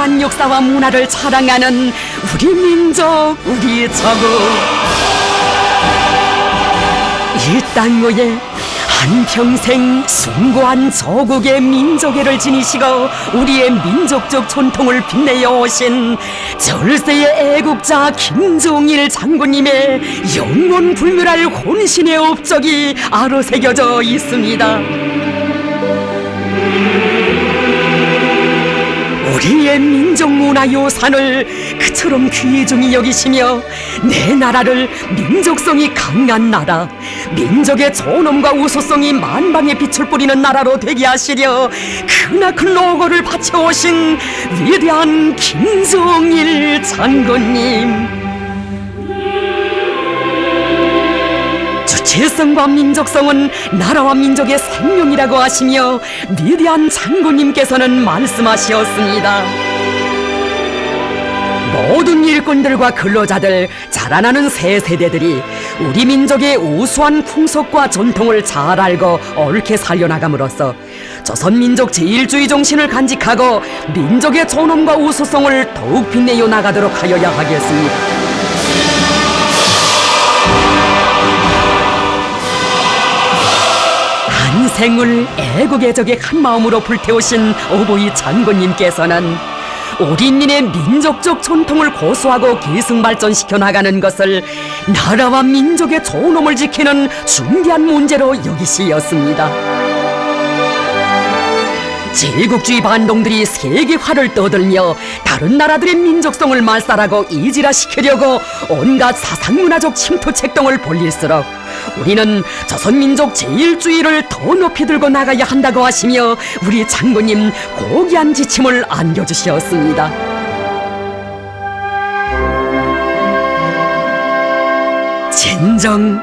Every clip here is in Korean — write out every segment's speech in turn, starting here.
유구한 역사와 문화를 자랑하는 우리 민족, 우리 조국. 이 땅 위에 한평생 숭고한 조국의 민족애를 지니시고 우리의 민족적 전통을 빛내어 오신 절세의 애국자 김종일 장군님의 영원불멸할 혼신의 업적이 아로새겨져 있습니다. 우리의 민족문화유산을 그처럼 귀중히 여기시며 내 나라를 민족성이 강한 나라, 민족의 존엄과 우수성이 만방에 빛을 뿌리는 나라로 되게 하시려 크나큰 노고를 바쳐오신 위대한 김종일 장군님. 주체성과 민족성은 나라와 민족의 생명이라고 하시며 위대한 장군님께서는 말씀하셨습니다. 모든 일꾼들과 근로자들, 자라나는 새 세대들이 우리 민족의 우수한 풍속과 전통을 잘 알고 옳게 살려나감으로써 조선민족 제일주의 정신을 간직하고 민족의 존엄과 우수성을 더욱 빛내어 나가도록 하여야 하겠습니다. 한 생을 애국의 적에 한 마음으로 불태우신 어버이 장군님께서는 우리민의 민족적 전통을 고수하고 계승발전시켜 나가는 것을 나라와 민족의 존엄을 지키는 중대한 문제로 여기시었습니다. 제국주의 반동들이 세계화를 떠들며 다른 나라들의 민족성을 말살하고 이질화시키려고 온갖 사상문화적 침투 책동을 벌릴수록 우리는 조선민족 제일주의를 더 높이 들고 나가야 한다고 하시며 우리 장군님 고귀한 지침을 안겨주셨습니다. 진정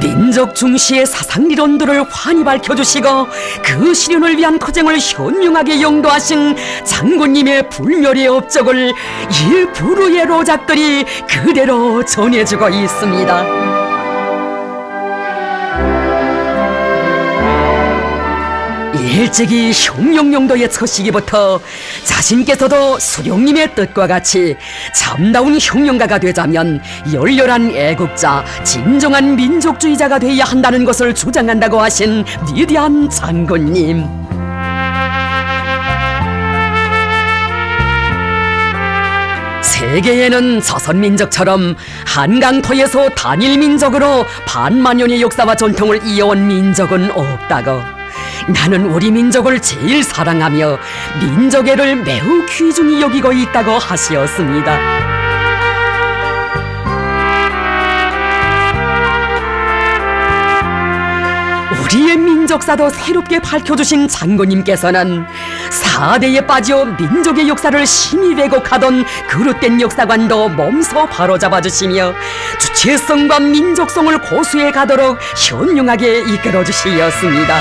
민족 중시의 사상리론들을 환히 밝혀주시고 그 실현을 위한 투쟁을 현명하게 영도하신 장군님의 불멸의 업적을 이 부르의 로작들이 그대로 전해주고 있습니다. 일찍이 흉룡영도에 처시기부터 자신께서도 수령님의 뜻과 같이 참다운 흉룡가가 되자면 열렬한 애국자, 진정한 민족주의자가 되어야 한다는 것을 주장한다고 하신 위대한 장군님. 세계에는 조선민족처럼 한강토에서 단일민족으로 반만년의 역사와 전통을 이어온 민족은 없다고, 나는 우리 민족을 제일 사랑하며 민족애를 매우 귀중히 여기고 있다고 하시었습니다. 우리의 민족사도 새롭게 밝혀주신 장군님께서는 4대에 빠져 민족의 역사를 심히 왜곡하던 그릇된 역사관도 몸소 바로잡아주시며 주체성과 민족성을 고수해 가도록 현명하게 이끌어주시었습니다.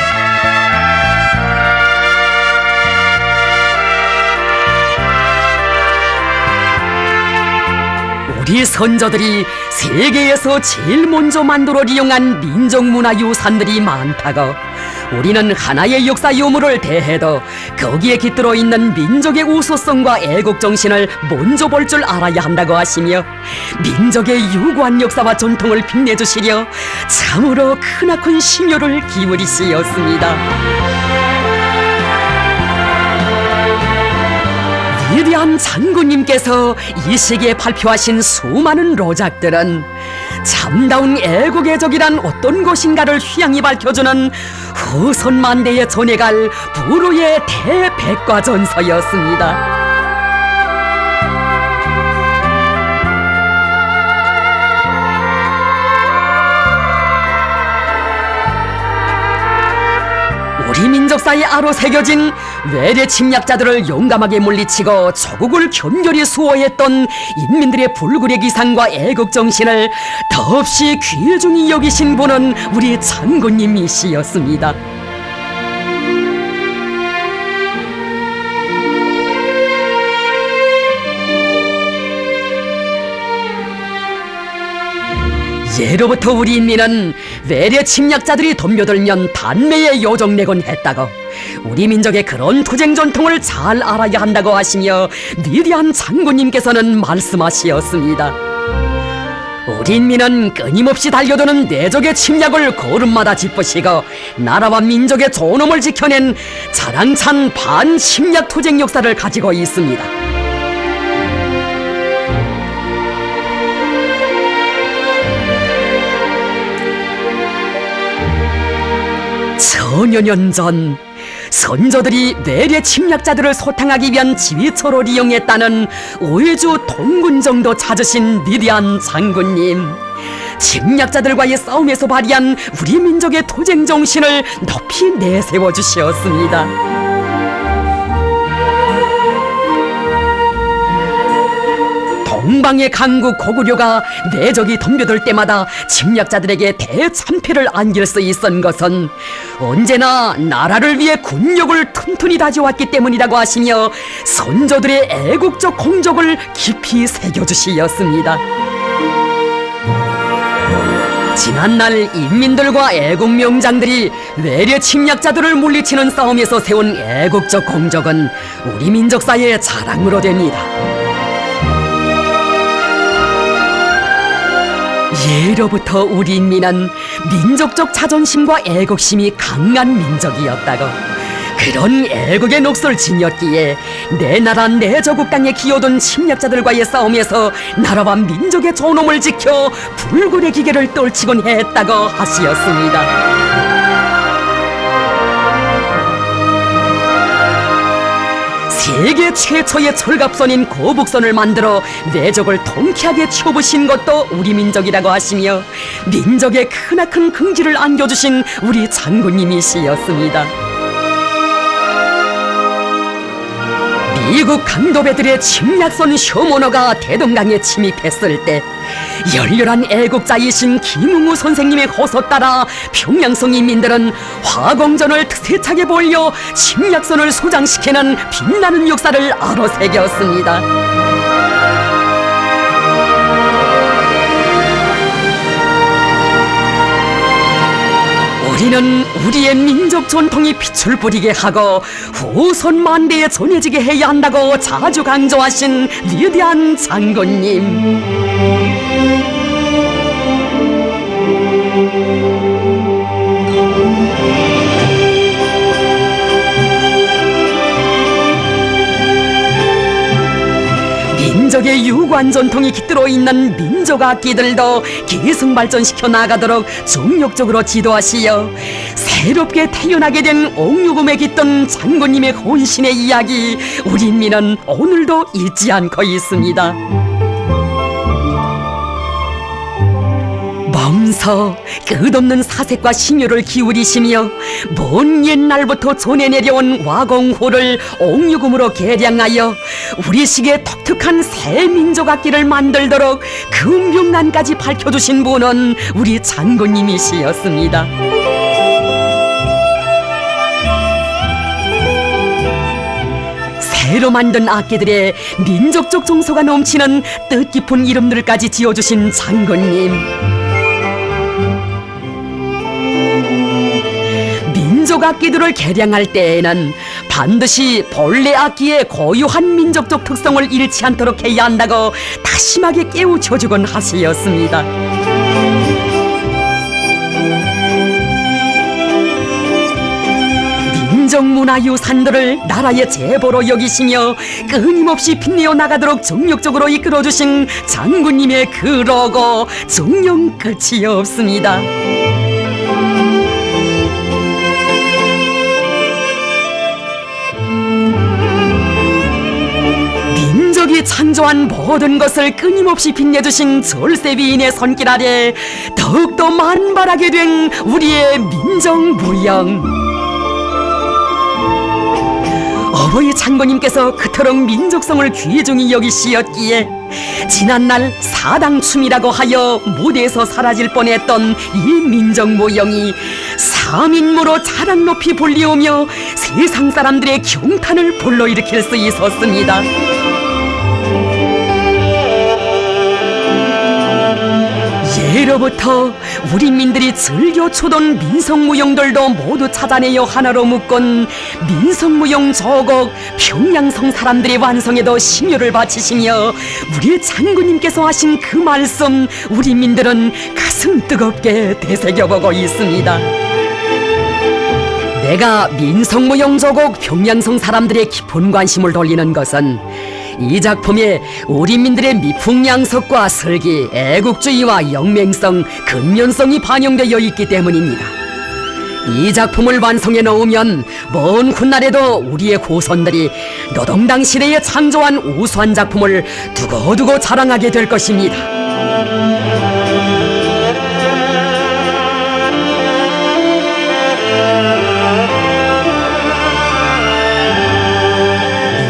우리 선조들이 세계에서 제일 먼저 만들어 이용한 민족문화유산들이 많다고, 우리는 하나의 역사 유물을 대해도 거기에 깃들어 있는 민족의 우수성과 애국정신을 먼저 볼 줄 알아야 한다고 하시며 민족의 유구한 역사와 전통을 빛내주시려 참으로 크나큰 심혈을 기울이시었습니다. 위대한 장군님께서 이 시기에 발표하신 수많은 로작들은 참다운 애국의 적이란 어떤 것인가를 휘양히 밝혀주는 후손만대에 전해갈 불후의 대백과전서였습니다. 우리 민족사에 아로새겨진 외래 침략자들을 용감하게 물리치고 조국을 견고히 수호했던 인민들의 불굴의 기상과 애국정신을 더없이 귀중히 여기신 분은 우리 장군님이시였습니다. 예로부터 우리 인민은 외래 침략자들이 덤벼들면 단매에 요정내곤 했다고, 우리 민족의 그런 투쟁 전통을 잘 알아야 한다고 하시며 위대한 장군님께서는 말씀하시었습니다. 우리 인민은 끊임없이 달려드는 내적의 침략을 걸음마다 짚으시고 나라와 민족의 존엄을 지켜낸 자랑찬 반침략 투쟁 역사를 가지고 있습니다. 천여 년 전 선조들이 외래 침략자들을 소탕하기 위한 지휘처로 이용했다는 오해주 동군 정도 찾으신 위대한 장군님, 침략자들과의 싸움에서 발휘한 우리 민족의 투쟁 정신을 높이 내세워 주시었습니다. 동방의 강국 고구려가 내적이 덤벼들 때마다 침략자들에게 대참패를 안길 수 있었던 것은 언제나 나라를 위해 군력을 튼튼히 다져왔기 때문이라고 하시며 선조들의 애국적 공적을 깊이 새겨주시었습니다. 지난날 인민들과 애국 명장들이 외래 침략자들을 물리치는 싸움에서 세운 애국적 공적은 우리 민족사의 자랑으로 됩니다. 예로부터 우리 인민은 민족적 자존심과 애국심이 강한 민족이었다고, 그런 애국의 넋을 지녔기에 내 나라 내 저국 땅에 기어든 침략자들과의 싸움에서 나라와 민족의 존엄을 지켜 불굴의 기계를 떨치곤 했다고 하시었습니다. 세계 최초의 철갑선인 거북선을 만들어 내적을 통쾌하게 치워부신 것도 우리 민족이라고 하시며 민족의 크나큰 긍지를 안겨주신 우리 장군님이시였습니다. 미국 강도배들의 침략선 쇼모너가 대동강에 침입했을 때 열렬한 애국자이신 김웅우 선생님의 호소 따라 평양성 인민들은 화공전을 세차게 벌려 침략선을 소장시키는 빛나는 역사를 아로새겼습니다. 우리는 우리의 민족 전통이 빛을 뿌리게 하고 후손 만대에 전해지게 해야 한다고 자주 강조하신 위대한 장군님. 민족의 유구한 전통이 깃들어 있는 민족 악기들도 계승 발전시켜 나가도록 적극적으로 지도하시어 새롭게 태어나게 된 옥류금에 깃든 장군님의 혼신의 이야기, 우리 인민은 오늘도 잊지 않고 있습니다. 몸소 끝없는 사색과 심혈을 기울이시며 먼 옛날부터 전해 내려온 와공호를 옥류금으로 개량하여 우리식의 독특한 새 민족 악기를 만들도록 그 명난까지 밝혀주신 분은 우리 장군님이시였습니다. 새로 만든 악기들의 민족적 정서가 넘치는 뜻깊은 이름들까지 지어주신 장군님. 민족 악기들을 개량할 때에는 반드시 본래 악기의 고유한 민족적 특성을 잃지 않도록 해야 한다고 다심하게 깨우쳐주곤 하시었습니다. 민족문화유산들을 나라의 제보로 여기시며 끊임없이 빛내어 나가도록 정력적으로 이끌어주신 장군님의 그 로고 정녕 끝이 없습니다. 민족이 창조한 모든 것을 끊임없이 빛내주신 절세위인의 손길 아래 더욱더 만발하게 된 우리의 민족무용. 어버이 장군님께서 그토록 민족성을 귀중히 여기시었기에 지난날 사당춤이라고 하여 무대에서 사라질 뻔했던 이 민족무용이 3인무로 자랑 높이 불리우며 세상 사람들의 경탄을 불러일으킬 수 있었습니다. 예로부터 우리 민들이 즐겨 추던 민속무용들도 모두 찾아내어 하나로 묶은 민속무용 저곡 평양성 사람들이 완성에도 심혈을 바치시며 우리 장군님께서 하신 그 말씀 우리 민들은 가슴 뜨겁게 되새겨보고 있습니다. 내가 민속무용 저곡 평양성 사람들의 깊은 관심을 돌리는 것은 이 작품에 우리 민들의 미풍양석과 설기, 애국주의와 영맹성, 근면성이 반영되어 있기 때문입니다. 이 작품을 완성해 놓으면 먼 훗날에도 우리의 고손들이 노동당 시대에 창조한 우수한 작품을 두고두고 자랑하게 될 것입니다.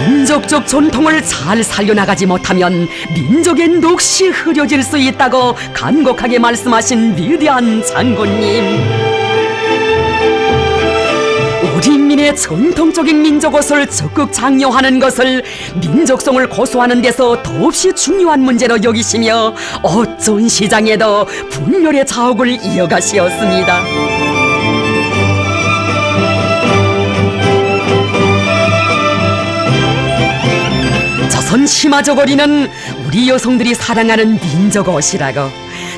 민족적 전통을 잘 살려나가지 못하면 민족의 넋이 흐려질 수 있다고 간곡하게 말씀하신 위대한 장군님. 우리 민의 전통적인 민족옷을 적극 장려하는 것을 민족성을 고수하는 데서 더없이 중요한 문제로 여기시며 옷 전 시장에도 분열의 자욱을 이어가시었습니다. 조선 치마저고리는 우리 여성들이 사랑하는 민족옷이라고,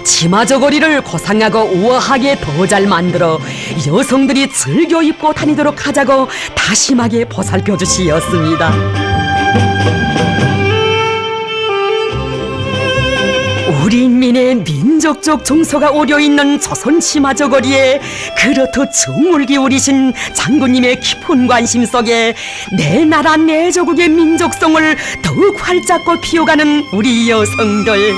치마저고리를 고상하고 우아하게 더 잘 만들어 여성들이 즐겨 입고 다니도록 하자고 다심하게 보살펴 주시었습니다. 우리 인민의 민족적 정서가 오려있는 조선 치마저고리에 그렇듯 정을 기울이신 장군님의 깊은 관심 속에 내 나라 내 조국의 민족성을 더욱 활짝 피워가는 우리 여성들.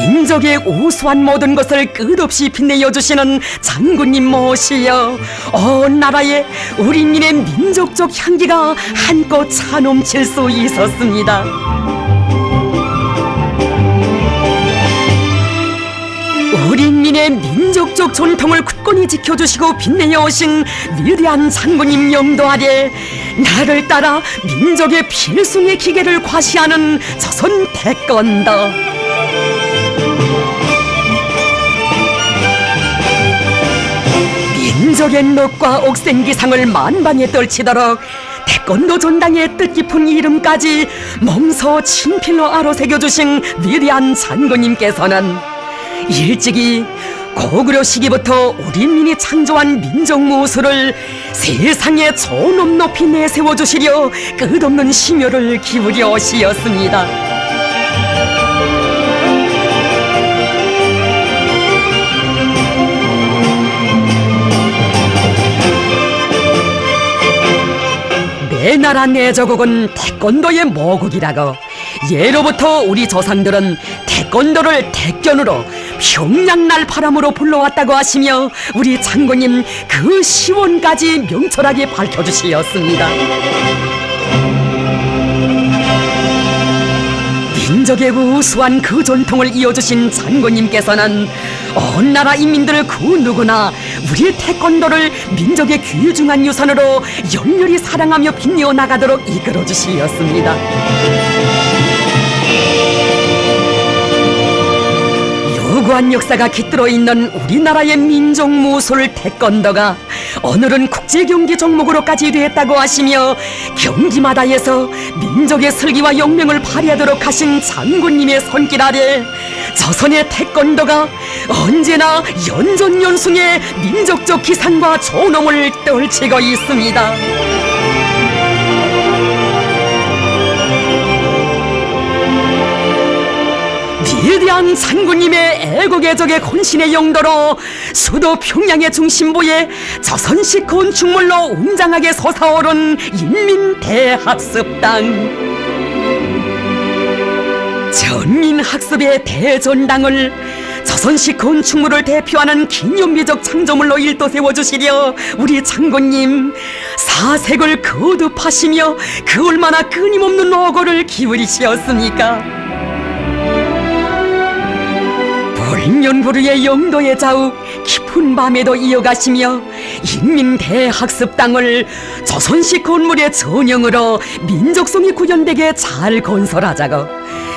민족의 우수한 모든 것을 끝없이 빛내어 주시는 장군님 모시여 온 나라에 우리 민의 민족적 향기가 한껏 차넘칠 수 있었습니다. 우리 민의 민족적 전통을 굳건히 지켜주시고 빛내어 오신 위대한 장군님 영도 아래 나를 따라 민족의 필승의 기계를 과시하는 조선 태권도. 민족의 넋과 옥생기상을 만방에 떨치도록 태권도 전당의 뜻깊은 이름까지 몸소 친필로 아로새겨주신 위대한 장군님께서는 일찍이 고구려 시기부터 우리 민이 창조한 민족무술을 세상에 존엄 높이 내세워주시려 끝없는 심혈을 기울여 오시었습니다. 내 나라 내 조국은 태권도의 모국이라고, 예로부터 우리 조상들은 태권도를 태견으로 평양날파람으로 불러왔다고 하시며 우리 장군님 그 시원까지 명철하게 밝혀주시었습니다. 민족의 우수한 그 전통을 이어주신 장군님께서는 온 나라 인민들 그 누구나 우리 태권도를 민족의 귀중한 유산으로 열렬히 사랑하며 빛내어 나가도록 이끌어 주시었습니다. 고고한 역사가 깃들어 있는 우리나라의 민족 무술 태권도가 오늘은 국제 경기 종목으로까지 됐다고 하시며 경기마다에서 민족의 슬기와 영명을 발휘하도록 하신 장군님의 손길 아래 조선의 태권도가 언제나 연전연승의 민족적 기상과 존엄을 떨치고 있습니다. 위대한 장군님의 애국애적의 혼신의 용도로 수도 평양의 중심부에 조선식 건축물로 웅장하게 솟아오른 인민대학습당. 전민학습의 대전당을 조선식 건축물을 대표하는 기념비적 창조물로 일도 세워주시려 우리 장군님 사색을 거듭하시며 그 얼마나 끊임없는 노고를 기울이시었습니까? 불면부르의 영도의 자욱 깊은 밤에도 이어가시며 인민대학습당을 조선식 건물의 전형으로 민족성이 구현되게 잘 건설하자고,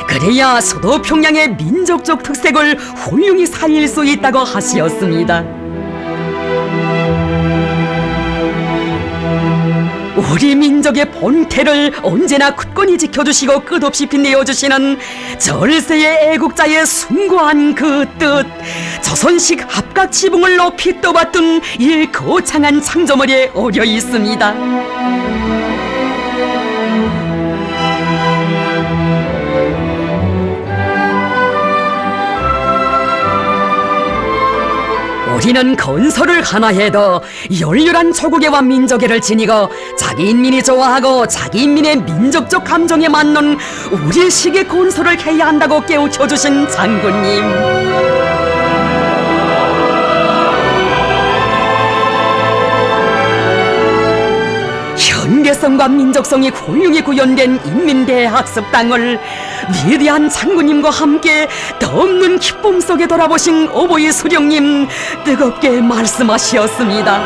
그래야 수도 평양의 민족적 특색을 훌륭히 살릴 수 있다고 하시었습니다. 우리 민족의 본태를 언제나 굳건히 지켜주시고 끝없이 빛내어주시는 절세의 애국자의 숭고한 그 뜻, 조선식 합각 지붕을 높이 떠받든 이 거창한 창조물에 어려 있습니다. 우리는 건설을 하나 해도 열렬한 조국애와 민족애를 지니고 자기 인민이 좋아하고 자기 인민의 민족적 감정에 맞는 우리식의 건설을 해야 한다고 깨우쳐주신 장군님. 현대성과 민족성이 훌륭히 구현된 인민대학습당을 위대한 장군님과 함께 더없는 기쁨 속에 돌아보신 어버이 수령님 뜨겁게 말씀하시었습니다.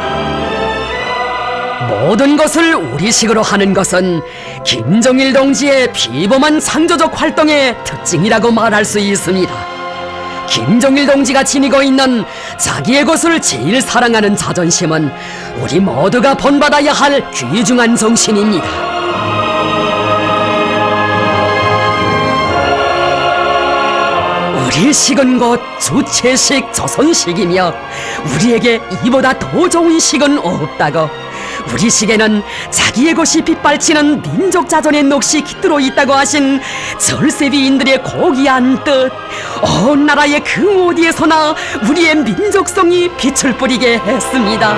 모든 것을 우리식으로 하는 것은 김정일 동지의 비범한 창조적 활동의 특징이라고 말할 수 있습니다. 김정일 동지가 지니고 있는 자기의 것을 제일 사랑하는 자존심은 우리 모두가 본받아야 할 귀중한 정신입니다. 우리식은 곧 주체식 조선식이며 우리에게 이보다 더 좋은 식은 없다고, 우리식에는 자기의 것이 빗발치는 민족 자존의 넋이 깃들어 있다고 하신 절세비인들의 고귀한 뜻, 온 나라의 그 어디에서나 우리의 민족성이 빛을 뿌리게 했습니다.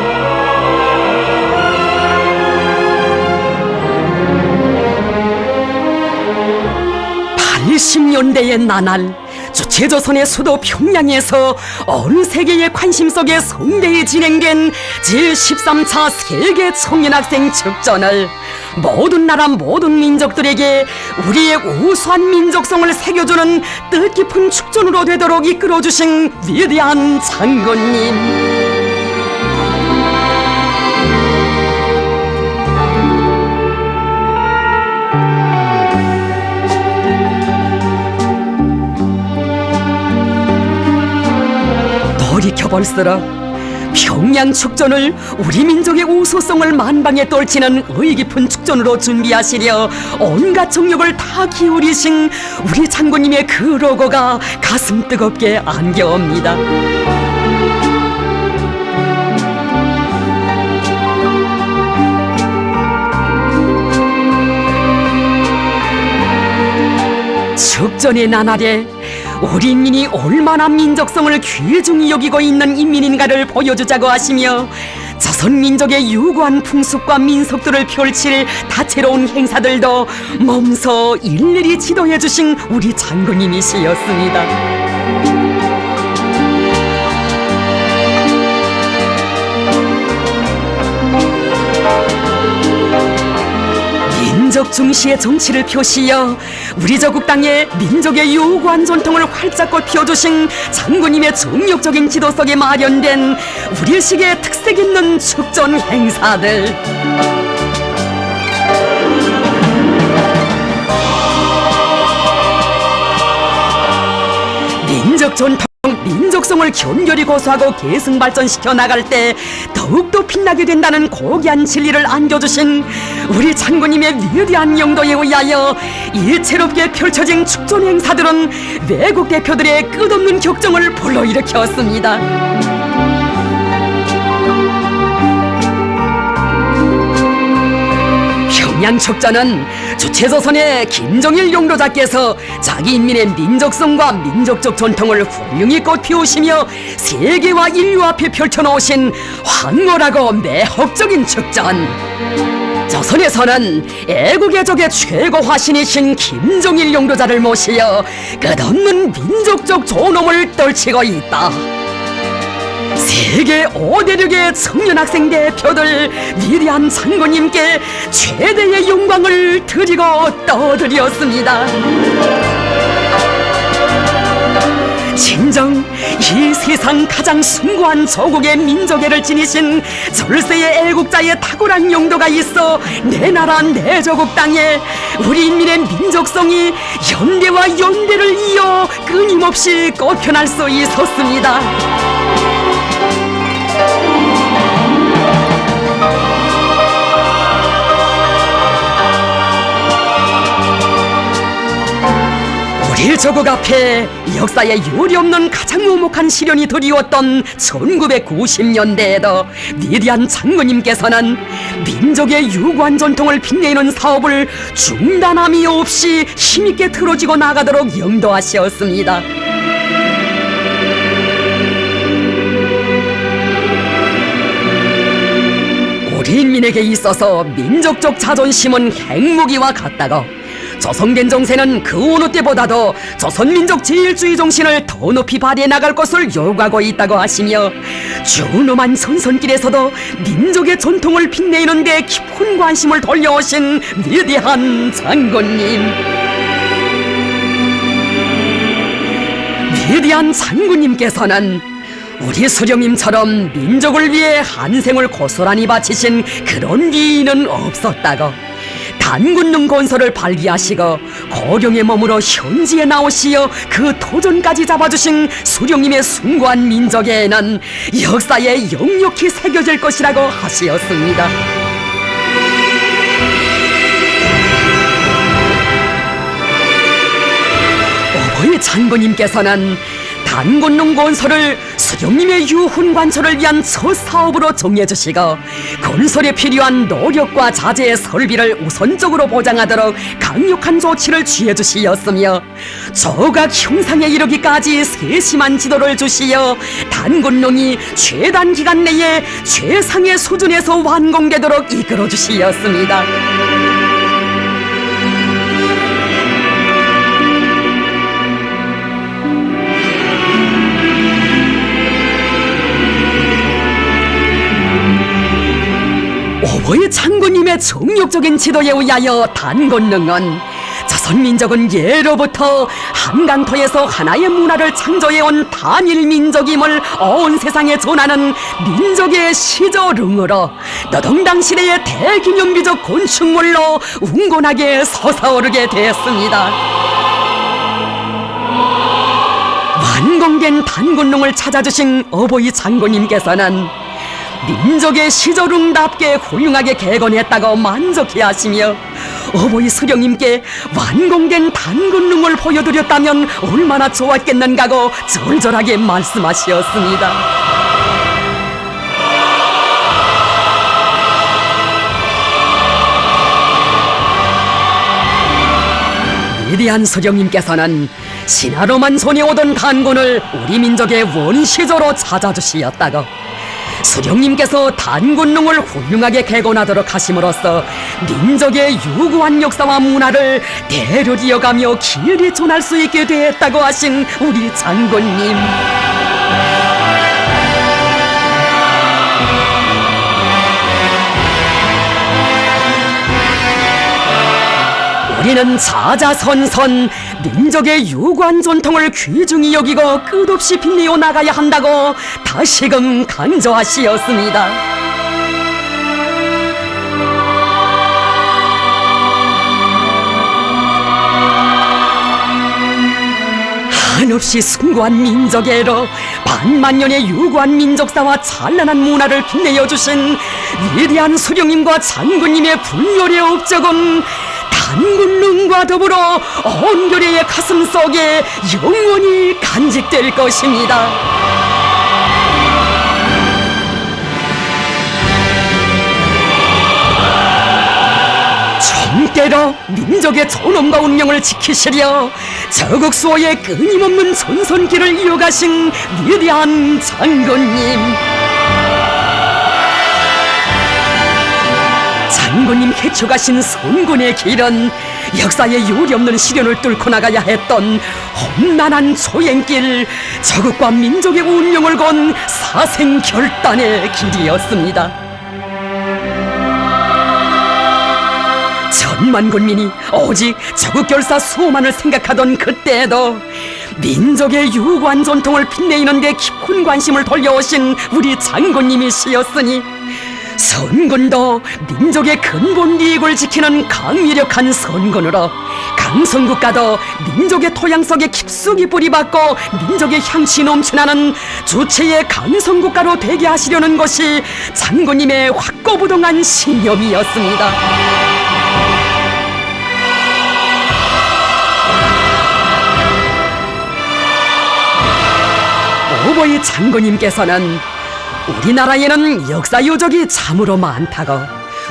80년대의 나날, 주체조선의 수도 평양에서 온 세계의 관심 속에 성대히 진행된 제13차 세계 청년학생 축전을 모든 나라 모든 민족들에게 우리의 우수한 민족성을 새겨주는 뜻깊은 축전으로 되도록 이끌어주신 위대한 장군님. 돌이켜볼수록 평양 축전을 우리 민족의 우수성을 만방에 떨치는 의깊은 축전으로 준비하시려 온갖 정력을 다 기울이신 우리 장군님의 그 로고가 가슴 뜨겁게 안겨옵니다. 축전의 나날에 우리 인민이 얼마나 민족성을 귀중히 여기고 있는 인민인가를 보여주자고 하시며 조선민족의 유구한 풍습과 민속들을 펼칠 다채로운 행사들도 몸소 일일이 지도해 주신 우리 장군님이시였습니다. 민족 중시의 정치를 표시여 우리 조국 땅에 민족의 유구한 전통을 활짝 꽃피워주신 장군님의 정력적인 지도 속에 마련된 우리식의 특색 있는 축전 행사들, 민족 전통 민족성을 견결히 고수하고 계승 발전시켜 나갈 때 더욱더 빛나게 된다는 고귀한 진리를 안겨주신 우리 장군님의 위대한 영도에 의하여 일체롭게 펼쳐진 축전 행사들은 외국 대표들의 끝없는 격정을 불러일으켰습니다. 평양축전은 주체조선의 김정일 용도자께서 자기 인민의 민족성과 민족적 전통을 훌륭히 꽃피우시며 세계와 인류 앞에 펼쳐놓으신 황홀하고 매혹적인 축전. 조선에서는 애국의 적의 최고 화신이신 김정일 용도자를 모시어 끝없는 민족적 존엄을 떨치고 있다. 세계 5대륙의 청년학생 대표들 위대한 장군님께 최대의 영광을 드리고 떠드렸습니다. 진정 이 세상 가장 숭고한 조국의 민족애를 지니신 절세의 애국자의 탁월한 용도가 있어 내 나라 내 조국 땅에 우리 인민의 민족성이 연대와 연대를 이어 끊임없이 꽃펴날 수 있었습니다. 우리 조국 앞에 역사에 유례없는 가장 오목한 시련이 드리웠던 1990년대에도 위대한 장군님께서는 민족의 유구한 전통을 빛내는 사업을 중단함이 없이 힘있게 틀어지고 나가도록 영도하셨습니다. 우리 인민에게 있어서 민족적 자존심은 핵무기와 같다고 조선된 정세는 그 어느 때보다도 조선민족 제일주의 정신을 더 높이 발휘해 나갈 것을 요구하고 있다고 하시며 준엄한 선선길에서도 민족의 전통을 빛내는 데 깊은 관심을 돌려오신 위대한 장군님. 위대한 장군님께서는 우리 수령님처럼 민족을 위해 한 생을 고스란히 바치신 그런 위인은 없었다고 단군릉 건설을 발기하시고 고령에 머물러 현지에 나오시어 그 도전까지 잡아주신 수령님의 숭고한 민족애에는 역사에 영력히 새겨질 것이라고 하시었습니다. 어버이 장군님께서는 단군릉 건설을 수령님의 유훈 관철을 위한 첫 사업으로 정해주시고 건설에 필요한 노력과 자재의 설비를 우선적으로 보장하도록 강력한 조치를 취해주시었으며 조각 형상에 이르기까지 세심한 지도를 주시어 단군릉이 최단 기간 내에 최상의 수준에서 완공되도록 이끌어주시었습니다. 어버이 장군님의 정력적인 지도에 의하여 단군릉은 조선민족은 예로부터 한강토에서 하나의 문화를 창조해온 단일민족임을 온 세상에 전하는 민족의 시조릉으로 노동당 시대의 대기념비적 건축물로 웅곤하게 솟아오르게 되었습니다. 완공된 단군릉을 찾아주신 어버이 장군님께서는 민족의 시조릉답게 훌륭하게 개건했다고 만족해 하시며 어버이 수령님께 완공된 단군릉을 보여드렸다면 얼마나 좋았겠는가고 절절하게 말씀하셨습니다. 위대한 수령님께서는 신하로만 손에 오던 단군을 우리 민족의 원시조로 찾아주시었다고 수령님께서 단군릉을 훌륭하게 개건하도록 하심으로써 민족의 유구한 역사와 문화를 대로 이어가며 길이 전할 수 있게 되었다고 하신 우리 장군님. 우리는 자자선선 민족의 유구한 전통을 귀중히 여기고 끝없이 빛내어 나가야 한다고 다시금 강조하시었습니다. 한없이 숭고한 민족애로 반만년의 유구한 민족사와 찬란한 문화를 빛내어 주신 위대한 수령님과 장군님의 불멸의 업적은 단군릉과 더불어 온교래의 가슴 속에 영원히 간직될 것입니다. 정대로 민족의 존엄과 운명을 지키시려 저국 수호의 끊임없는 전선길을 이어가신 위대한 장군님. 장군님 개척하신 선군의 길은 역사에 유례없는 시련을 뚫고 나가야 했던 험난한 초행길, 저국과 민족의 운명을 건 사생결단의 길이었습니다. 천만 군민이 오직 저국결사 수호만을 생각하던 그때에도 민족의 유구한 전통을 빛내는 데 깊은 관심을 돌려오신 우리 장군님이시였으니 선군도 민족의 근본 이익을 지키는 강력한 선군으로, 강선국가도 민족의 토양 속에 깊숙이 뿌리박고 민족의 향취 넘쳐나는 주체의 강선국가로 되게 하시려는 것이 장군님의 확고부동한 신념이었습니다. 오보이 장군님께서는 우리나라에는 역사 유적이 참으로 많다고,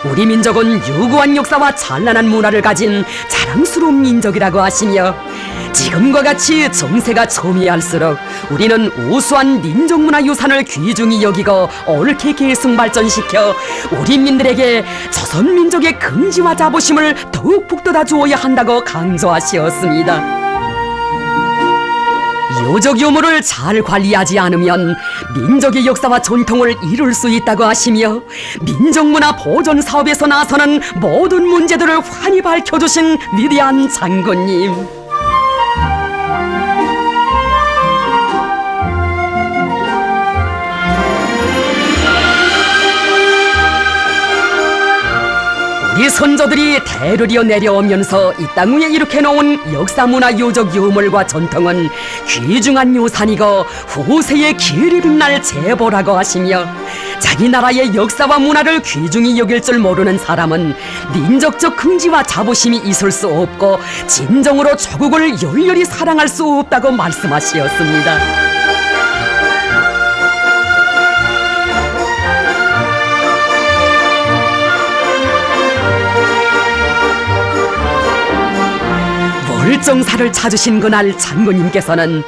우리 민족은 유구한 역사와 찬란한 문화를 가진 자랑스러운 민족이라고 하시며, 지금과 같이 정세가 첨예할수록 우리는 우수한 민족문화유산을 귀중히 여기고 옳게 계승 발전시켜 우리 민들에게 조선민족의 긍지와 자부심을 더욱 북돋아 주어야 한다고 강조하시었습니다. 유적 유물을 잘 관리하지 않으면 민족의 역사와 전통을 잃을 수 있다고 하시며, 민족문화 보존 사업에서 나서는 모든 문제들을 환히 밝혀주신 위대한 장군님. 우리 선조들이 대를 이어 내려오면서 이 땅 위에 이렇게 놓은 역사문화 유적 유물과 전통은 귀중한 유산이고 후세의 길이 빛날 제보라고 하시며, 자기 나라의 역사와 문화를 귀중히 여길 줄 모르는 사람은 민족적 긍지와 자부심이 있을 수 없고 진정으로 조국을 열렬히 사랑할 수 없다고 말씀하시었습니다. 월정사를 찾으신 그날 장군님께서는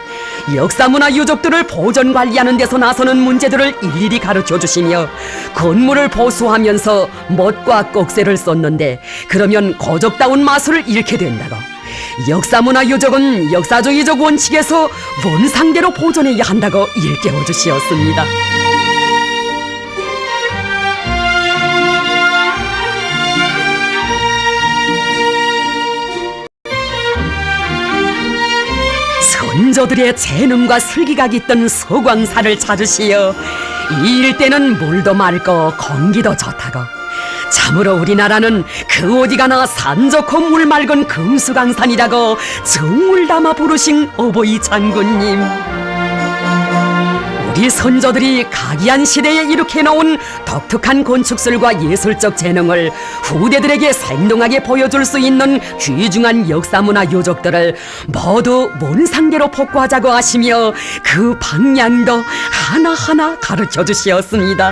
역사문화 유적들을 보존 관리하는 데서 나서는 문제들을 일일이 가르쳐 주시며, 건물을 보수하면서 못과 꼭새를 썼는데 그러면 고적다운 마술을 잃게 된다고, 역사문화 유적은 역사주의적 원칙에서 원상대로 보존해야 한다고 일깨워 주시었습니다. 선조들의 재능과 슬기가 깃든 서광사를 찾으시어 이 일대는 물도 맑고 공기도 좋다고, 참으로 우리나라는 그 어디 가나 산 좋고 물 맑은 금수강산이라고 정을 담아 부르신 어버이 장군님. 우리 선조들이 각이한 시대에 이렇게 놓은 독특한 건축술과 예술적 재능을 후대들에게 생동하게 보여줄 수 있는 귀중한 역사문화 유적들을 모두 원상대로 복구하자고 하시며 그 방향도 하나하나 가르쳐 주시었습니다.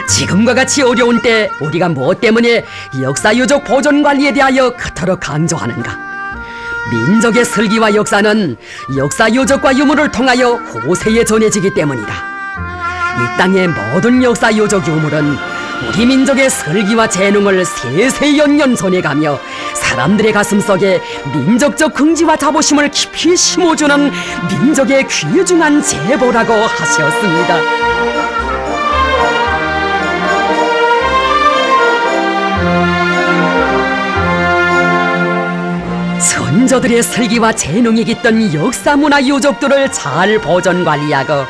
지금과 같이 어려운 때 우리가 무엇 때문에 역사유적 보존관리에 대하여 그토록 강조하는가? 민족의 슬기와 역사는 역사유적과 유물을 통하여 후세에 전해지기 때문이다. 이 땅의 모든 역사유적 유물은 우리 민족의 슬기와 재능을 세세 연년 전해가며 사람들의 가슴속에 민족적 긍지와 자부심을 깊이 심어주는 민족의 귀중한 제보라고 하셨습니다. 선조들의 슬기와 재능이 깃든 역사문화 유적들을 잘 보존관리하고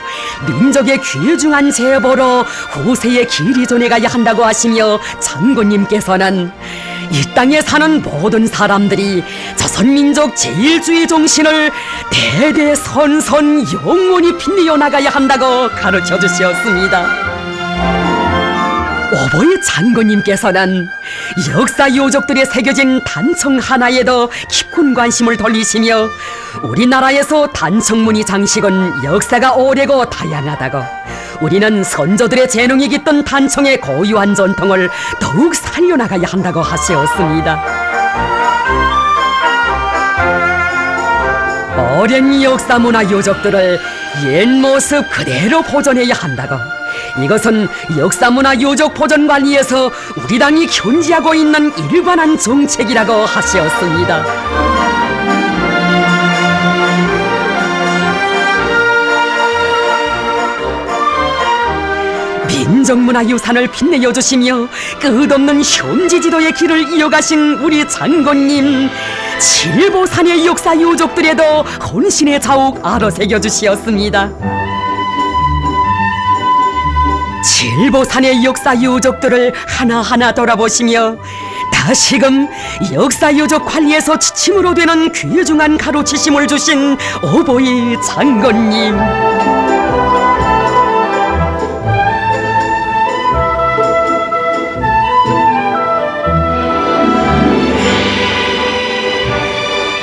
민족의 귀중한 제보로 후세에 길이 전해가야 한다고 하시며, 장군님께서는 이 땅에 사는 모든 사람들이 조선민족 제일주의 정신을 대대선선 영원히 빛내어 나가야 한다고 가르쳐 주셨습니다. 오보이 장군님께서는 역사 유적들에 새겨진 단청 하나에도 깊은 관심을 돌리시며, 우리나라에서 단청무늬 장식은 역사가 오래고 다양하다고, 우리는 선조들의 재능이 깃든 단청의 고유한 전통을 더욱 살려나가야 한다고 하셨습니다. 오랜 역사문화 유적들을 옛 모습 그대로 보존해야 한다고, 이것은 역사문화 유적 보존관리에서 우리 당이 견지하고 있는 일관한 정책이라고 하셨습니다. 민족문화유산을 빛내어 주시며 끝없는 현지지도의 길을 이어가신 우리 장군님, 칠보산의 역사 유족들에도 혼신의 자욱 알아새겨 주시었습니다. 칠보산의 역사 유족들을 하나하나 돌아보시며 다시금 역사 유족 관리에서 지침으로 되는 귀중한 가르치심을 주신 오보이 장군님,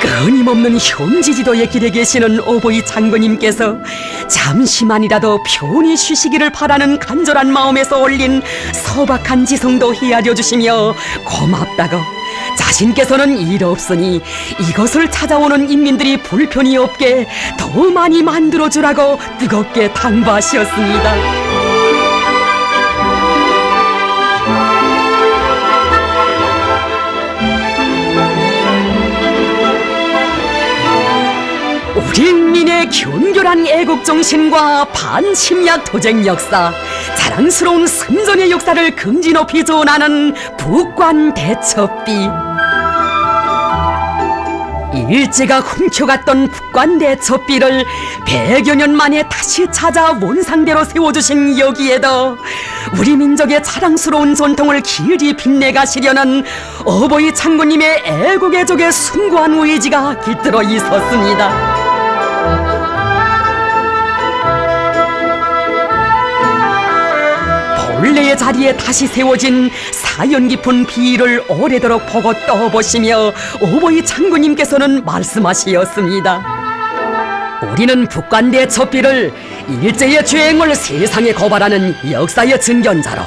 끊임없는 현지지도의 길에 계시는 오보이 장군님께서 잠시만이라도 편히 쉬시기를 바라는 간절한 마음에서 올린 소박한 지성도 헤아려 주시며 고맙다고, 자신께서는 일 없으니 이것을 찾아오는 인민들이 불편이 없게 더 많이 만들어주라고 뜨겁게 당부하셨습니다. 우리 인민의 견고한 애국정신과 반침략 도쟁 역사, 자랑스러운 선전의 역사를 긍지 높이 전하는 북관대첩비. 일제가 훔쳐갔던 북관대첩비를 100여 년 만에 다시 찾아 원상대로 세워주신 여기에도 우리 민족의 자랑스러운 전통을 길이 빛내가시려는 어버이 장군님의 애국애족의 숭고한 의지가 깃들어 있었습니다. 본래의 자리에 다시 세워진 사연 깊은 비를 오래도록 보고 떠보시며 오보이 장군님께서는 말씀하시었습니다. 우리는 북관대첩비를 일제의 죄행을 세상에 고발하는 역사의 증견자로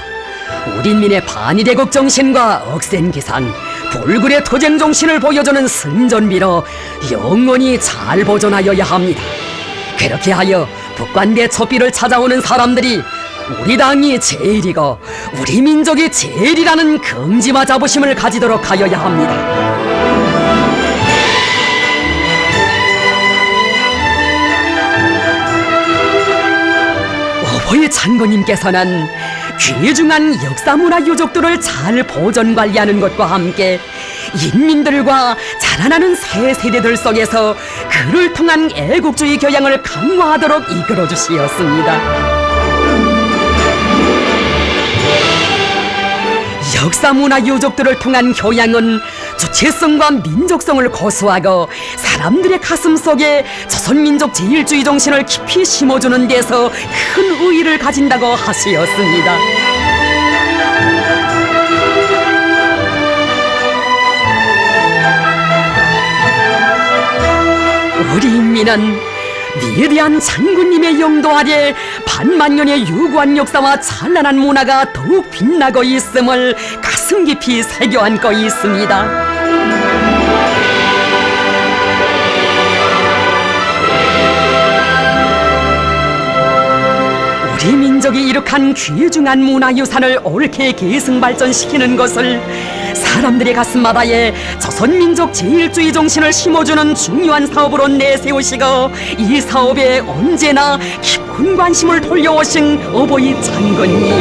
우리민의 반일애국 정신과 억센 기산, 불굴의 투쟁 정신을 보여주는 승전비로 영원히 잘 보존하여야 합니다. 그렇게 하여 북관대첩비를 찾아오는 사람들이 우리 당이 제일이고 우리 민족이 제일이라는 긍지와 자부심을 가지도록 하여야 합니다. 오보이 장군님께서는 귀중한 역사문화 유족들을 잘 보존 관리하는 것과 함께 인민들과 자라나는 새 세대들 속에서 그를 통한 애국주의 교양을 강화하도록 이끌어 주시었습니다. 역사문화 유족들을 통한 교양은 주체성과 민족성을 고수하고 사람들의 가슴 속에 조선민족 제일주의 정신을 깊이 심어주는 데서 큰 의의를 가진다고 하시었습니다. 우리 인민은 위대한 장군님의 영도 아래 반만년의 유구한 역사와 찬란한 문화가 더욱 빛나고 있음을 가슴 깊이 새겨 안고 있습니다. 우리 민족이 이룩한 귀중한 문화유산을 옳게 계승 발전시키는 것을 사람들의 가슴마다에 조선민족 제일주의 정신을 심어주는 중요한 사업으로 내세우시고 이 사업에 언제나 깊은 관심을 돌려오신 어버이 장군님,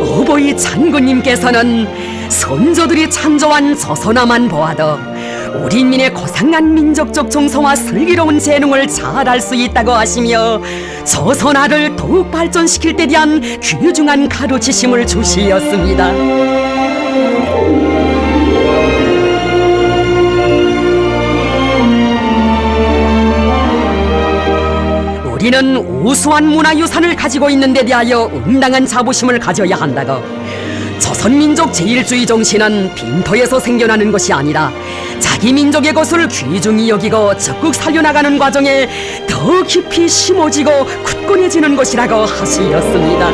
어버이 장군님께서는 선조들이 창조한 조선화만 보아도 우리 인민의 고상한 민족적 정성과 슬기로운 재능을 잘 알 수 있다고 하시며 조선화를 더욱 발전시킬 때 대한 귀중한 가르치심을 주시었습니다. 우리는 우수한 문화유산을 가지고 있는 데 대하여 응당한 자부심을 가져야 한다고, 조선민족 제일주의 정신은 빈터에서 생겨나는 것이 아니라 자기 민족의 것을 귀중히 여기고 적극 살려나가는 과정에 더 깊이 심어지고 굳건해지는 것이라고 하시었습니다.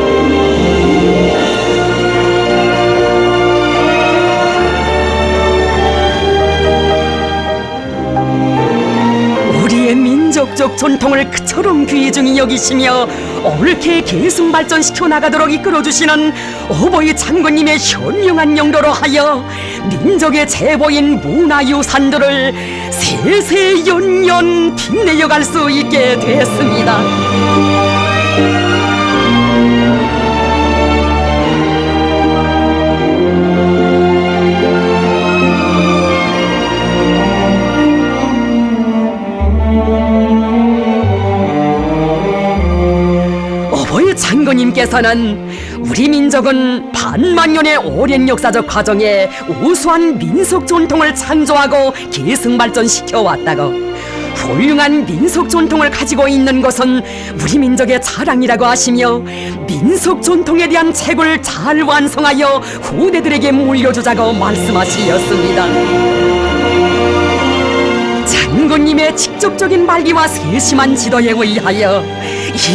우리의 민족적 전통을 그처럼 귀중히 여기시며 옳게 계승 발전시켜 나가도록 이끌어주시는 어버이 장군님의 현명한 영도로 하여 민족의 제보인 문화유산들을 세세연년 빛내어갈 수 있게 되었습니다. 장군님께서는 우리 민족은 반만년의 오랜 역사적 과정에 우수한 민속 전통을 창조하고 계승 발전시켜 왔다고, 훌륭한 민속 전통을 가지고 있는 것은 우리 민족의 자랑이라고 하시며 민속 전통에 대한 책을 잘 완성하여 후대들에게 물려주자고 말씀하시었습니다. 장군님의 직접적인 말기와 세심한 지도에 의하여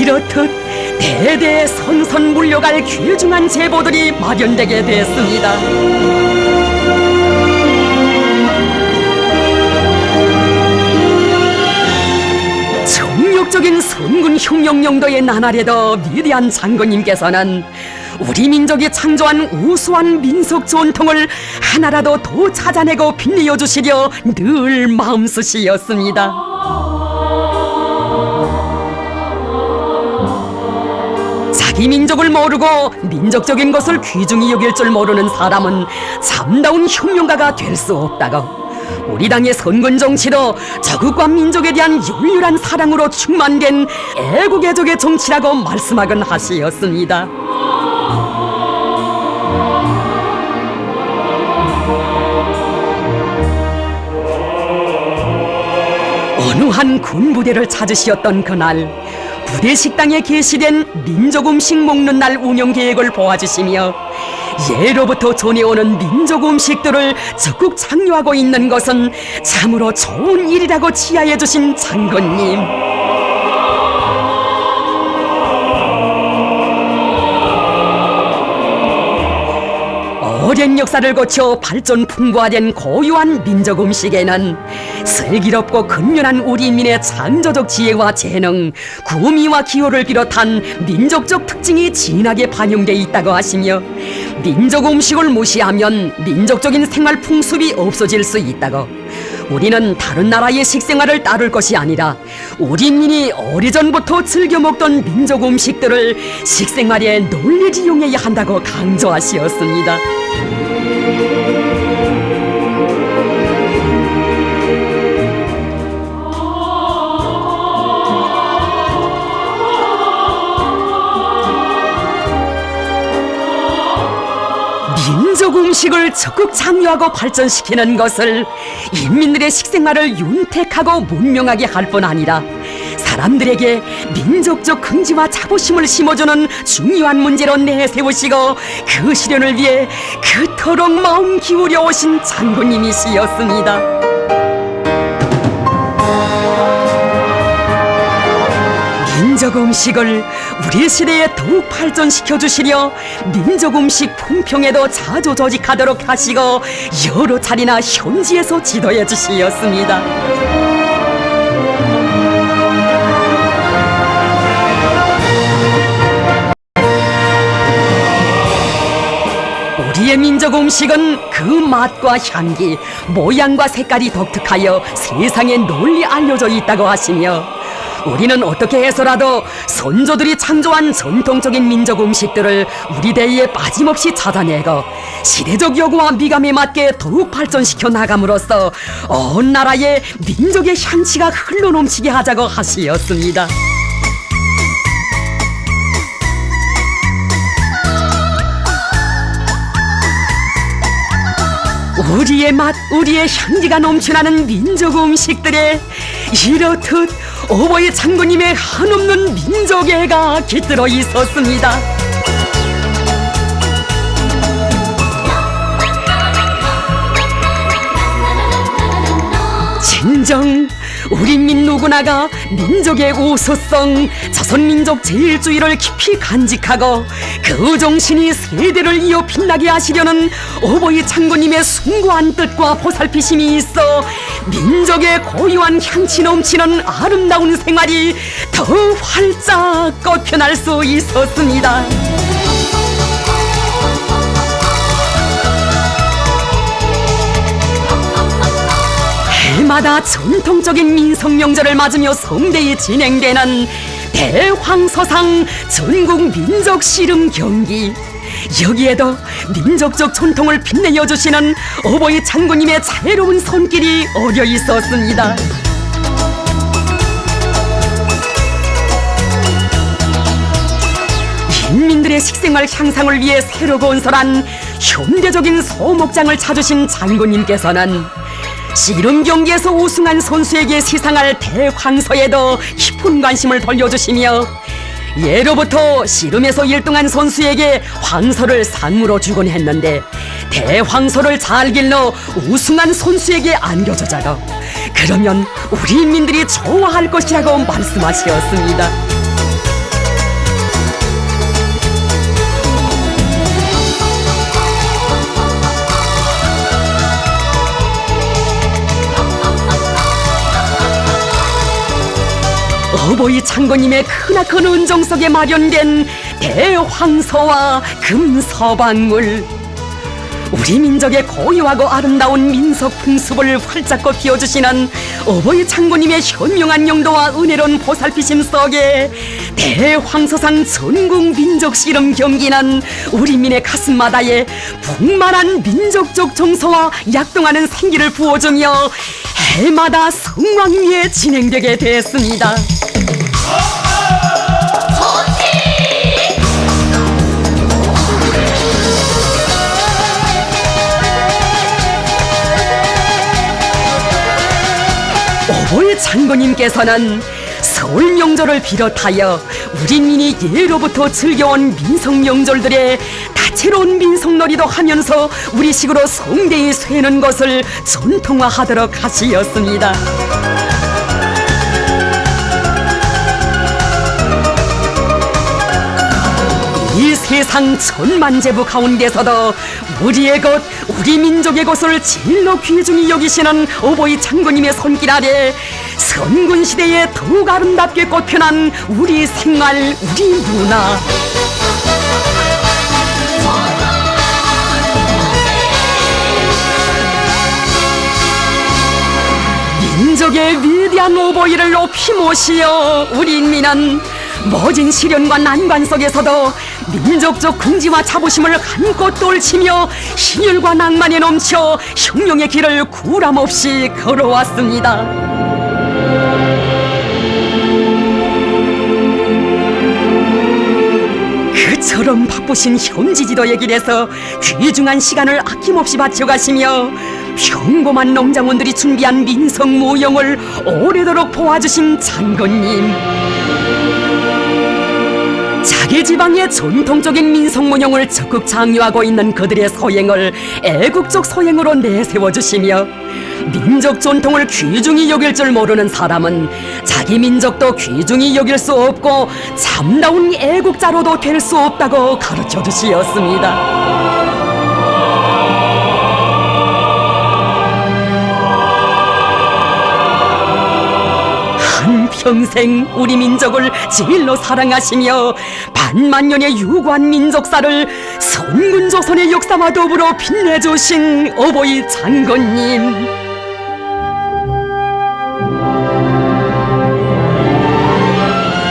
이렇듯 대대 선선 물려갈 귀중한 제보들이 마련되게 됐습니다. 정력적인 선군 흉령 영도의 나날에도 위대한 장군님께서는 우리 민족이 창조한 우수한 민속 전통을 하나라도 더 찾아내고 빛내어 주시려 늘 마음쓰시었습니다. 자기 민족을 모르고 민족적인 것을 귀중히 여길 줄 모르는 사람은 참다운 혁명가가 될 수 없다고, 우리 당의 선군 정치도 저국과 민족에 대한 열렬한 사랑으로 충만된 애국애족의 정치라고 말씀하곤 하시었습니다. 어느 한 군부대를 찾으시었던 그날, 부대 식당에 게시된 민족 음식 먹는 날 운영 계획을 보아주시며 예로부터 전해오는 민족 음식들을 적극 창조하고 있는 것은 참으로 좋은 일이라고 치하해 주신 장군님. 오랜 역사를 거쳐 발전 풍부화된 고유한 민족 음식에는 슬기롭고 근면한 우리 인민의 창조적 지혜와 재능, 구미와 기호를 비롯한 민족적 특징이 진하게 반영돼 있다고 하시며, 민족 음식을 무시하면 민족적인 생활 풍습이 없어질 수 있다고, 우리는 다른 나라의 식생활을 따를 것이 아니라 우리 인민이 오래전부터 즐겨 먹던 민족 음식들을 식생활에 널리 이용해야 한다고 강조하시었습니다. 민족 음식을 적극 창조하고 발전시키는 것을 인민들의 식생활을 윤택하고 문명하게 할 뿐 아니라 사람들에게 민족적 긍지와 자부심을 심어주는 중요한 문제로 내세우시고 그 실현을 위해 그토록 마음 기울여 오신 장군님이시였습니다. 민족 음식을 우리 시대에 더욱 발전시켜 주시려 민족 음식 품평에도 자주 조직하도록 하시고 여러 차례나 현지에서 지도해 주시었습니다. 우리의 민족 음식은 그 맛과 향기, 모양과 색깔이 독특하여 세상에 널리 알려져 있다고 하시며, 우리는 어떻게 해서라도 선조들이 창조한 전통적인 민족 음식들을 우리 대의에 빠짐없이 찾아내고 시대적 요구와 미감에 맞게 더욱 발전시켜 나감으로써 온 나라에 민족의 향취가 흘러넘치게 하자고 하시었습니다. 우리의 맛, 우리의 향기가 넘쳐나는 민족 음식들에 이렇듯 어버이 장군님의 한없는 민족애가 깃들어 있었습니다. 진정 우리 민 누구나가 민족의 우수성, 자손민족 제일주의를 깊이 간직하고 그 정신이 세대를 이어 빛나게 하시려는 어버이 장군님의 숭고한 뜻과 보살피심이 있어 민족의 고유한 향치 넘치는 아름다운 생활이 더 활짝 꽃펴날 수 있었습니다. 해마다 전통적인 민속명절을 맞으며 성대히 진행되는 대황서상 전국 민족 씨름 경기. 여기에도 민족적 전통을 빛내어 주시는 어버이 장군님의 자애로운 손길이 어려 있었습니다. 인민들의 식생활 향상을 위해 새로 건설한 현대적인 소목장을 찾으신 장군님께서는 씨름 경기에서 우승한 선수에게 시상할 대황서에도 깊은 관심을 돌려주시며 예로부터 씨름에서 1등한 선수에게 황서를 상무로 주곤 했는데 대황서를 잘 길러 우승한 선수에게 안겨주자고, 그러면 우리 인민들이 좋아할 것이라고 말씀하셨습니다. 어버이 장군님의 크나큰 은정 속에 마련된 대황서와 금서방울, 우리 민족의 고유하고 아름다운 민속 풍습을 활짝 피워주시는 어버이 장군님의 현명한 용도와 은혜로운 보살피심 속에 대황서상 전국 민족 씨름 경기는 우리 민의 가슴마다에 풍만한 민족적 정서와 약동하는 생기를 부어주며 해마다 성황리에 진행되게 됐습니다. 어버이 장군님께서는 설 명절을 비롯하여 우리 민이 예로부터 즐겨온 민속 명절들의 다채로운 민속놀이도 하면서 우리식으로 성대히 쇠는 것을 전통화하도록 하시었습니다. 이 세상 천만제부 가운데서도 우리의 것, 우리 민족의 것을 제일로 귀중히 여기시는 어버이 장군님의 손길 아래 선군시대에 더욱 아름답게 꽃펴난 우리 생활, 우리 문화, 민족의 위대한 어버이를 높이 모시어 우리 인민은 모진 시련과 난관 속에서도 민족적 긍지와 자부심을 한껏 떨치며 희열과 낭만에 넘쳐 혁명의 길을 구람없이 걸어왔습니다. 그처럼 바쁘신 현지지도의 길에서 귀중한 시간을 아낌없이 바쳐가시며 평범한 농장원들이 준비한 민속 무용을 오래도록 보아주신 장군님, 자기 지방의 전통적인 민속 문용을 적극 장려하고 있는 그들의 소행을 애국적 소행으로 내세워주시며 민족 전통을 귀중히 여길 줄 모르는 사람은 자기 민족도 귀중히 여길 수 없고 참다운 애국자로도 될 수 없다고 가르쳐 주시었습니다. 평생 우리 민족을 제일로 사랑하시며 반만년의 유구한 민족사를 선군조선의 역사와 더불어 빛내주신 어버이 장군님,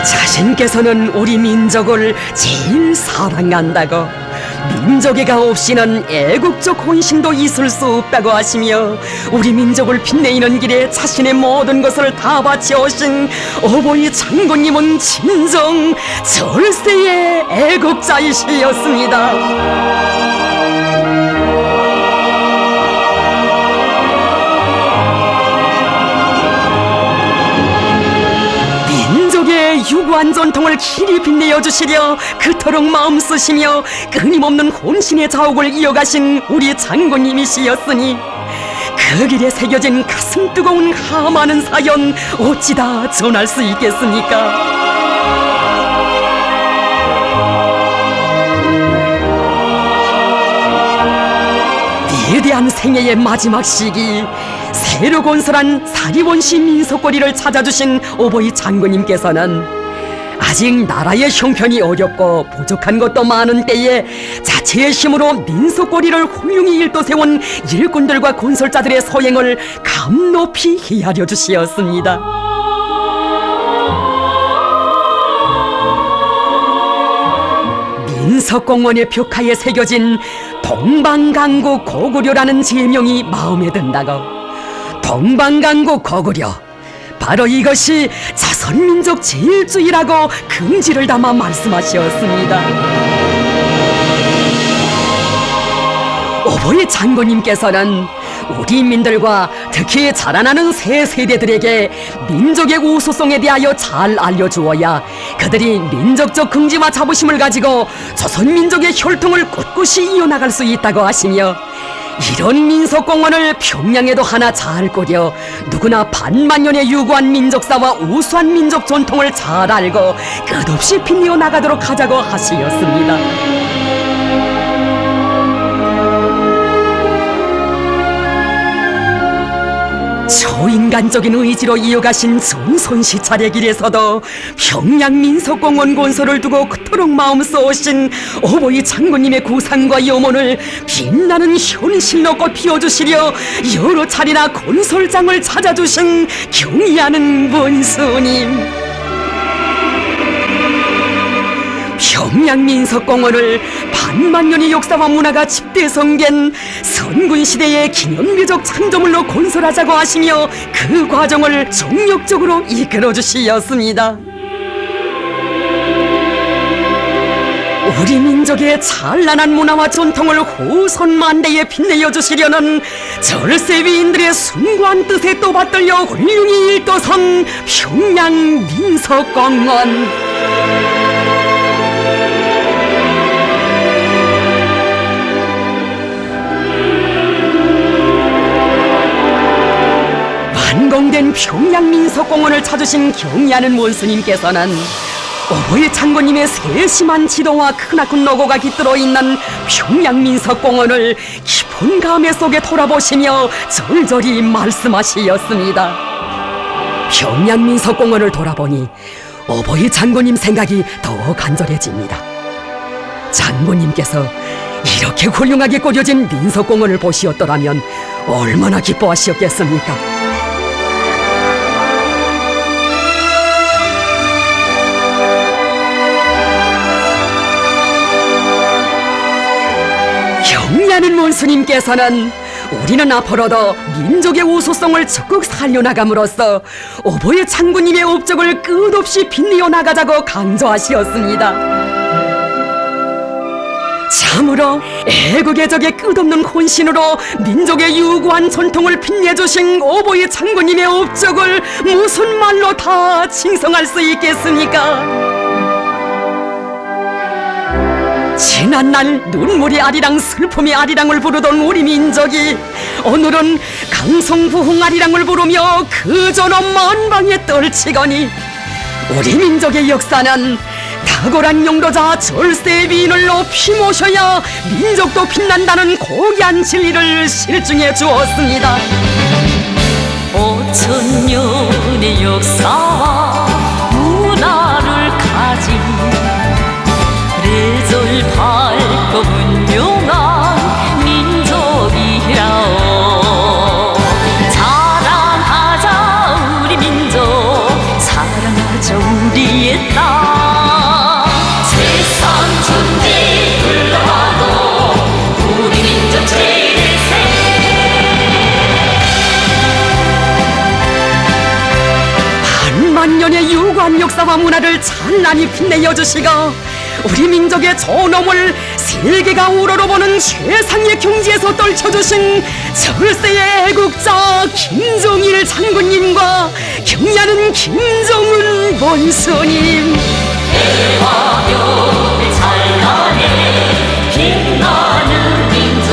자신께서는 우리 민족을 제일 사랑한다고, 민족애가 없이는 애국적 혼신도 있을 수 없다고 하시며 우리 민족을 빛내는 길에 자신의 모든 것을 다 바치오신 어버이 장군님은 진정 절세의 애국자이시였습니다. 유구한 전통을 길이 빛내어 주시려 그토록 마음 쓰시며 끊임없는 혼신의 자옥을 이어가신 우리 장군님이시였으니 그 길에 새겨진 가슴 뜨거운 하많은 사연 어찌다 전할 수 있겠습니까? 위대한 생애의 마지막 시기, 새로 건설한 사리원시 민속거리를 찾아주신 오보이 장군님께서는 아직 나라의 형편이 어렵고 부족한 것도 많은 때에 자체의 힘으로 민속거리를 훌륭히 일도세운 일꾼들과 건설자들의 소행을 감높이 헤아려 주시었습니다. 민속공원의 벽화에 새겨진 동방강구 고구려라는 제명이 마음에 든다고. 동방강구 고구려, 바로 이것이 자선민족 제일주의라고 긍지를 담아 말씀하셨습니다. 오보이 장군님께서는 우리 민들과 특히 자라나는 새 세대들에게 민족의 우수성에 대하여 잘 알려주어야 그들이 민족적 긍지와 자부심을 가지고 조선민족의 혈통을 꿋꿋이 이어나갈 수 있다고 하시며, 이런 민속공원을 평양에도 하나 잘 꾸려 누구나 반만년에 유구한 민족사와 우수한 민족 전통을 잘 알고 끝없이 빛내어 나가도록 하자고 하시었습니다. 초인간적인 의지로 이어가신 정선시 차례 길에서도 평양 민속공원 건설을 두고 그토록 마음 쏘신 오보이 장군님의 구상과 염원을 빛나는 현실로 꽃 피워주시려 여러 차례나 건설장을 찾아주신 경의하는 원수님. 평양 민속공원을 반만년의 역사와 문화가 집대성된 선군시대의 기념비적 창조물로 건설하자고 하시며 그 과정을 정력적으로 이끌어주시었습니다. 우리 민족의 찬란한 문화와 전통을 후손만대에 빛내어 주시려는 절세위인들의 숭고한 뜻에 또 받들려 훌륭히 일도선 평양 민속공원. 완공된 평양 민속공원을 찾으신 경의하는 원수님께서는 오보이 장군님의 세심한 지도와 크나큰 노고가 깃들어 있는 평양 민속공원을 깊은 감회 속에 돌아보시며 절절히 말씀하시었습니다. 평양 민속공원을 돌아보니 오보이 장군님 생각이 더 간절해집니다. 장군님께서 이렇게 훌륭하게 꾸려진 민속공원을 보시었더라면 얼마나 기뻐하셨겠습니까? 경의하는 원수님께서는 우리는 앞으로도 민족의 우수성을 적극 살려나감으로써 오보이 장군님의 업적을 끝없이 빛내어 나가자고 강조하시었습니다. 참으로 애국의 적의 끝없는 혼신으로 민족의 유구한 전통을 빛내주신 오보이 장군님의 업적을 무슨 말로 다 칭송할 수 있겠습니까? 지난날 눈물이 아리랑 슬픔이 아리랑을 부르던 우리 민족이 오늘은 강성부흥 아리랑을 부르며 그저놈 만방에 떨치거니 우리 민족의 역사는 탁월한 용도자 절세비인을 높이 모셔야 민족도 빛난다는 고귀한 진리를 실증해 주었습니다. 5천년의 역사와 문화를 가진 레절 밝고 분명한 민족이라오. 자랑하자 우리 민족, 사랑하자 우리의 땅. 세상 천지 둘러봐도 우리 민족 제일세. 반만년의 유구한 역사와 문화를 찬란히 빛내어 주시고 우리 민족의 존엄을 세계가 우러러보는 최상의 경지에서 떨쳐주신 절세의 애국자 김정일 장군님과 경의하는 김정은 원수님. 대화교의 찬란해 빛나는 민족,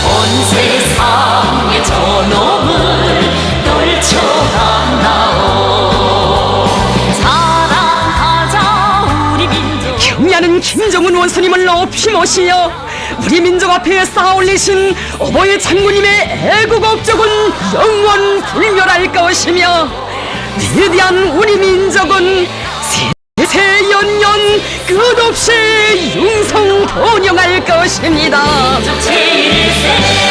온 세상의 존엄을 떨쳐간다오. 경의하는 김정은 원수님을 높이 모시어 우리 민족 앞에 쌓아올리신 어버이 장군님의 애국 업적은 영원 불멸할 것이며 위대한 우리 민족은 세세연년 끝없이 융성번영할 것입니다. 민족 제일세